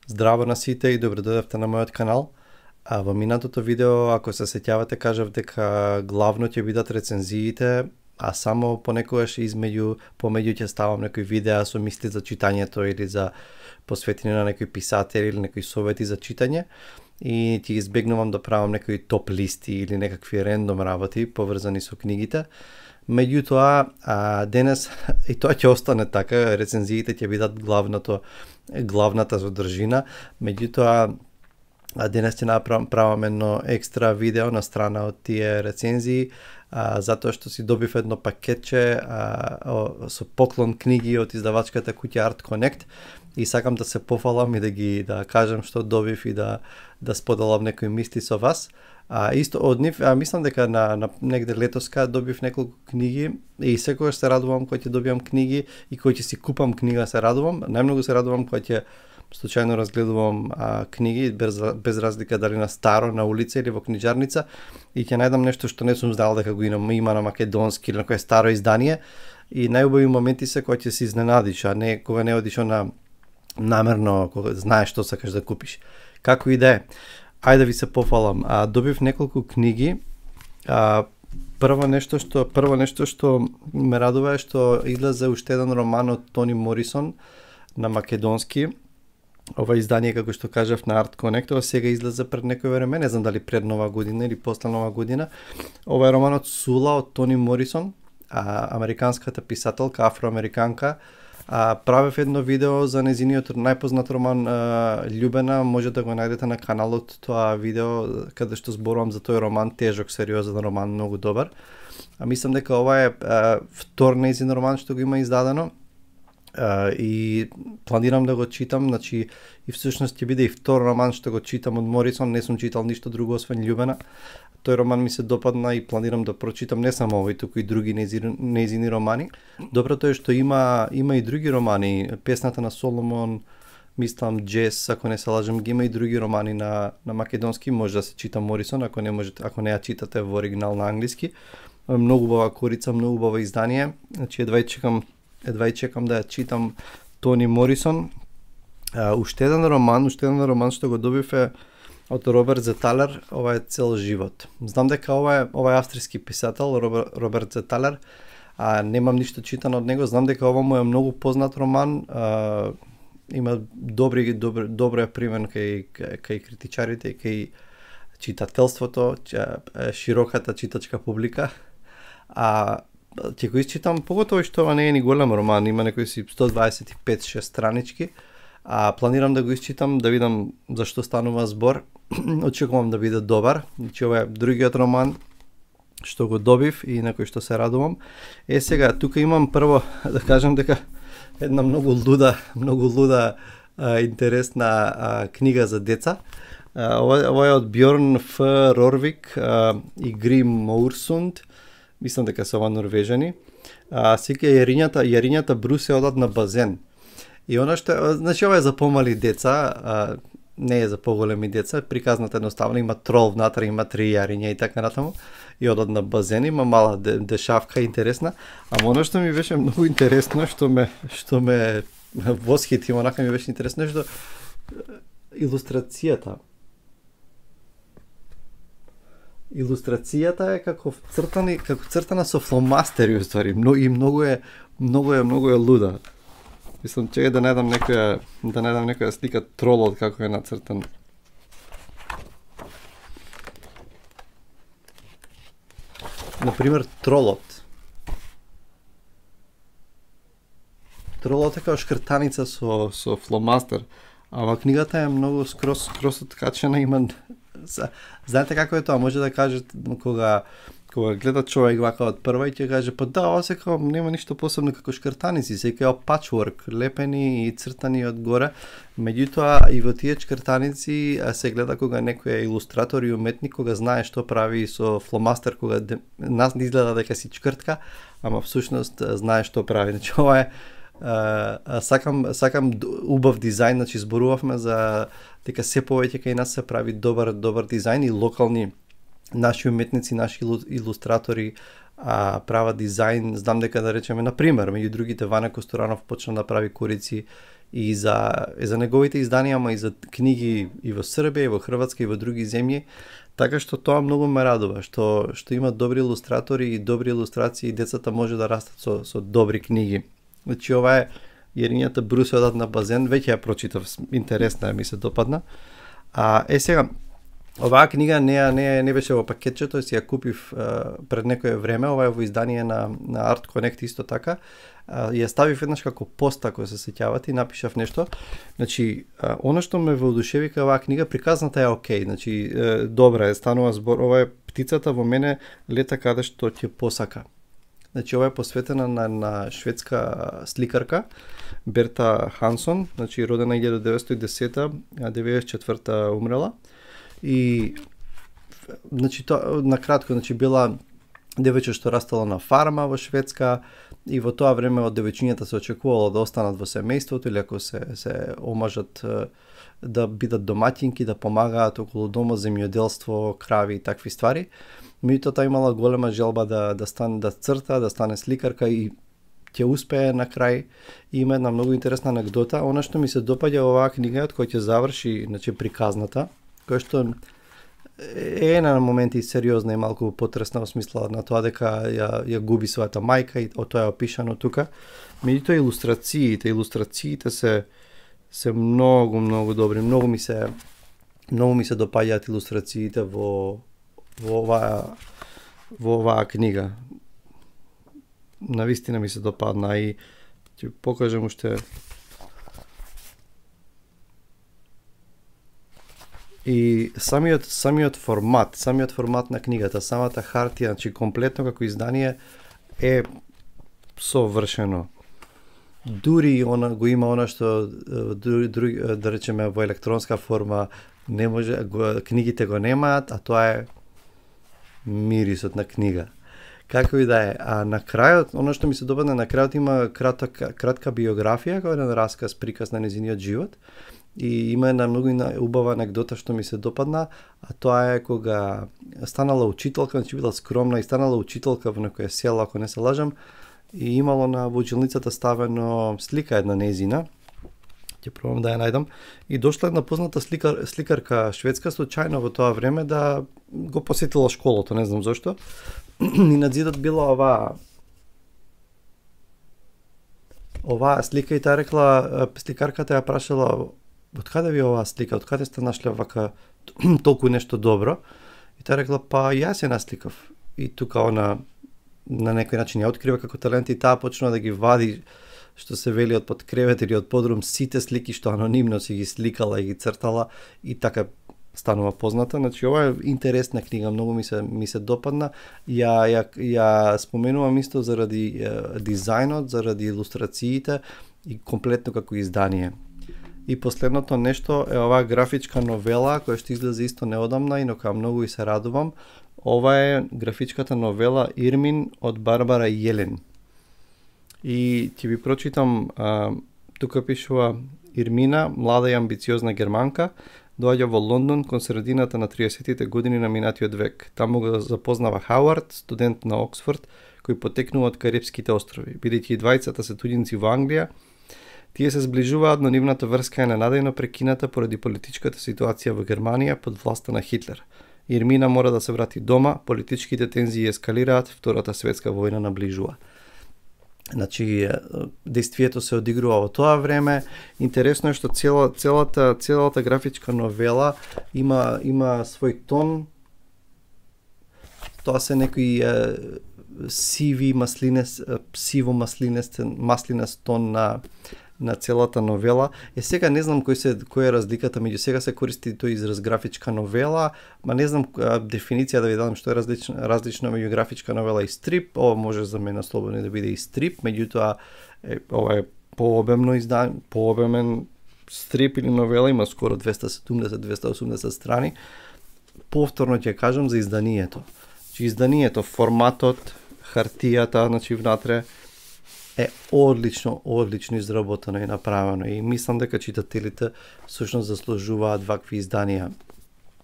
Здраво на сите и добре дојдовте на мојот канал. Во минатото видео, ако се сеќавате, кажав дека главно ќе бидат рецензиите, а само понекогаш помеѓу ќе ставам некои видеа со мисли за читањето или за посветени на некои писатели или некои совети за читање. И ќе избегнувам да правам некои топ листи или некакви рендом работи поврзани со книгите. Меѓутоа, денес и тоа ќе остане така, рецензиите ќе бидат главната содржина. Меѓутоа, денес ќе направам едно екстра видео на страна од тие рецензии, затоа што си добив едно пакетче со поклон книги од издавачката куќа Art Connect и сакам да се пофалам и да кажам што добив и да споделам некои мисли со вас. Исто од нив, мислам дека на негде летоска добив неколку книги и секогаш се радувам кога ќе добиам книги и кога ќе си купам книга се радувам. Најмногу се радувам кога ќе случајно разгледувам книги без разлика дали на старо, на улица или во книжарница и ќе најдам нешто што не сум знал дека го има на македонски или на кое старо издание и најубави моменти се кога ќе се изненадиш, а не кога не одиш намерно, кога знаеш што сакаш да купиш. Како и да е. Ајде да ви се пофалам. Добив неколку книги. Прво нешто што ме радува е што излезе уште еден роман од Тони Морисон на македонски. Ова издание, како што кажав, на Art Connect, ова сега излезе пред некој време, не знам дали пред Нова година или после Нова година. Ова е романот Сула од Тони Морисон, американската писателка, афроамериканка. Правев едно видео за незиниот најпознат роман Љубена, може да го најдете на каналот тоа видео каде што зборувам за тој роман, тежок, сериозен роман, многу добар. Мислам дека ова е втор незин роман што го има издадено и планирам да го читам, значи и всушност ќе биде и втор роман што го читам од Морисон, не сум читал ништо друго освен Љубена. Тој роман ми се допадна и планирам да прочитам не само овој, туку и други нејзини романи. Доброто е што има и други романи, Песната на Соломон, мислам Джес, ако не се лажам, ги има и други романи на македонски, може да се чита Морисон, ако не ја читате во оригинал на англиски. Многу убава корица, многу убаво издание, значи едва и чекам да ја читам Тони Морисон. Уште еден роман што го добив е од Роберт Зеталер, ова е Цел живот. Знам дека ова е австријски писател, Роберт Зеталер, немам ништо читано од него, знам дека ова му е многу познат роман, има добра примен кај критичарите и кај читателството, широката читачка публика. Ќе го исчитам, поготово што ова не е ни голем роман, има некои 125-6 странички. Планирам да го исчитам, да видам за што станува збор. Очекувам да биде добар. Значи ова е другиот роман што го добив и на кој што се радувам. Сега, тука имам прво да кажам дека една многу луда интересна книга за деца. Ова е од Бьорн Ф. Рорвик и Грим Моурсунд. Мислам дека се ова норвежани. Сека јарињата Брусе одат на базен. И она што, значи ова е за помали деца, не е за поголеми деца, приказната едноставно, има трол внатре, има 3 јариња и така натаму, и одат на базен, има мала дешавка интересна, ама оно што ми беше многу интересно, што ме восхити, онака ми беше интересно, што Илустрацијата е како цртана со фломастери уствари, и многу е луда. Мислам, чеј да најдам некоја слика тролот како е нацртан. Например, тролот. Тролот е како шкртаница со фломастер, ама книгата е многу скрос откачена, има. Знаете како е тоа, може да кажете кога гледа човек вака од прва и ќе каже, па да, ова сега нема ништо посебно како шкртаници, сега е пачворк, лепени и цртани од горе. Меѓутоа и во тие шкртаници се гледа кога некој е илустратор и уметник, кога знае што прави со фломастер, кога нас не изгледа дека си чкртка, ама всушност знае што прави. Значи ова е сакам убав дизајн, значи зборувавме за дека се повеќе кај нас се прави добар дизајн и локални наши уметници, наши илустратори прават дизајн. Знам дека да речеме, например, меѓу другите Ване Косторанов почна да прави корици и за неговите изданија, ама и за книги и во Србија, и во Хрватска, и во други земји. Така што тоа многу ме радува, што има добри илустратори и добри илустрации и децата може да растат со добри книги. Значи ова е Јеринјата Брусовата на базен, веќе ја прочитав, интересна е, ми се допадна. Сега, оваа книга не беше во пакетчето, си ја купив пред некое време, ова е во издание на Art Connect исто така. Ја ставив еднаш како пост, ако се сеќавате, и напишав нешто. Значи, она што ме воодушеви кај оваа книга, приказната е окей, значи добра е, станува збор, ова е птицата во мене лета каде што ќе посака. Значи ова е посветена на шведска сликарка Берта Хансон, значи родена 1910, 94 умрела. И значи тоа накратко, значи била девојче што растала на фарма во Шведска и во тоа време од девојчињата се очекувало да останат во семејството или ако се омажат да бидат домаќинки, да помагаат околу дома, земјоделство, крави и такви ствари. Меѓутоа таа имала голема желба да стане да црта, да стане сликарка и ќе успее на крај. И има една многу интересна анекдота. Она што ми се допаѓа оваа книга, од која ќе заврши, значи приказната, која што е на моменти сериозна и малку потресна во смисла на тоа дека ја губи својата мајка и тоа е опишано тука. Меѓутоа илустрациите се многу добри. Многу ми се допаѓаат илустрациите во оваа книга. Навистина ми се допадна и ќе покажам уште. И самиот формат на книгата, самата хартија, значи комплетно како издание е совршено. Дури го има она што да речеме во електронска форма не може, книгите го немаат, а тоа е мирисот на книга. Како и да е, а на крајот, оно што ми се допадна на крајот има кратка биографија, која е еден расказ, приказ на нејзиниот живот. И има една многу убава анекдота што ми се допадна, а тоа е кога станала учителка, значи била скромна и станала учителка во некое село, ако не се лажам, и имало во училницата ставено слика една нејзина, ќе пробам да ја најдам, и дошла една позната сликарка шведска случајно во тоа време да го посетила школото, не знам зошто, и на зидот била оваа слика и таа рекла, сликарката ја прашала: од каде ви оваа слика, од каде сте нашле вака толку нешто добро? И таа рекла: па јас ја насликав. И тука она на некој начин ја открива како талент и таа почнува да ги вади, што се вели, од под кревет или од подрум сите слики што анонимно си ги сликала и ги цртала и така станува позната. Значи ова е интересна книга, многу ми се допадна. Ја споменувам исто заради дизајнот, заради илустрациите и комплетно како издание. И последното нешто е оваа графичка новела која што излезе исто неодамна и на многу и се радувам. Ова е графичката новела Ирмин од Барбара Јелен. И ќе ви прочитам, тука пишува: Ирмина, млада и амбициозна германка, доаѓа во Лондон кон средината на 30-тите години на минатиот век. Таму го запознава Хауард, студент на Оксфорд, кој потекнува од Карипските острови. Бидејќи двајцата се туѓинци во Англија, тие се зближуваат, но нивната врска е ненадејно прекината поради политичката ситуација во Германија под власта на Хитлер. Ирмина мора да се врати дома, политичките тензии ескалираат, Втората светска војна наближува. Значи, действието се одигрува во тоа време. Интересно е што целата графичка новела има свој тон. Тоа се некои сиво-маслинест тон на целата новела. Сега не знам кој е разликата меѓу сега се користи тој израз графичка новела, ма не знам дефиниција да ви дадам што е различно меѓу графичка новела и стрип. Ова може за мене слободно да биде и стрип, меѓутоа ова е пообемен стрип или новела, има скоро 270-280 страни. Повторно ќе кажам за изданието. Значи изданието, форматот, хартијата, значи внатре е одлично изработено и направено и мислам дека читателите всушност заслужуваат вакви изданија.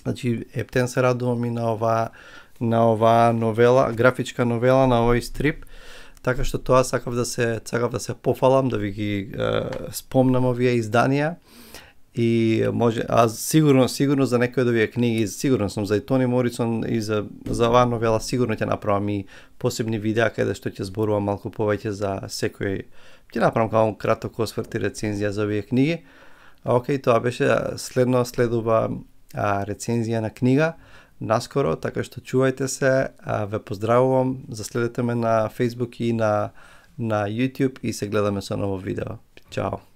Значи ептен се радувам и на оваа новела, графичка новела, на овој стрип, Така што тоа сакав да се пофалам, да ви ги спомнам овие изданија. И може, сигурно за некои од овие книги, сигурно сум за Тони Морисон и за оваа новела, сигурно ќе направам и посебни видеа каде што ќе зборувам малку повеќе за секој. Ќе направам како краток осврт и рецензија за овие книги. Океј, тоа беше, следува рецензија на книга наскоро, така што чувајте се, ве поздравувам, заследете ме на Facebook и на YouTube и се гледаме со ново видео. Чао!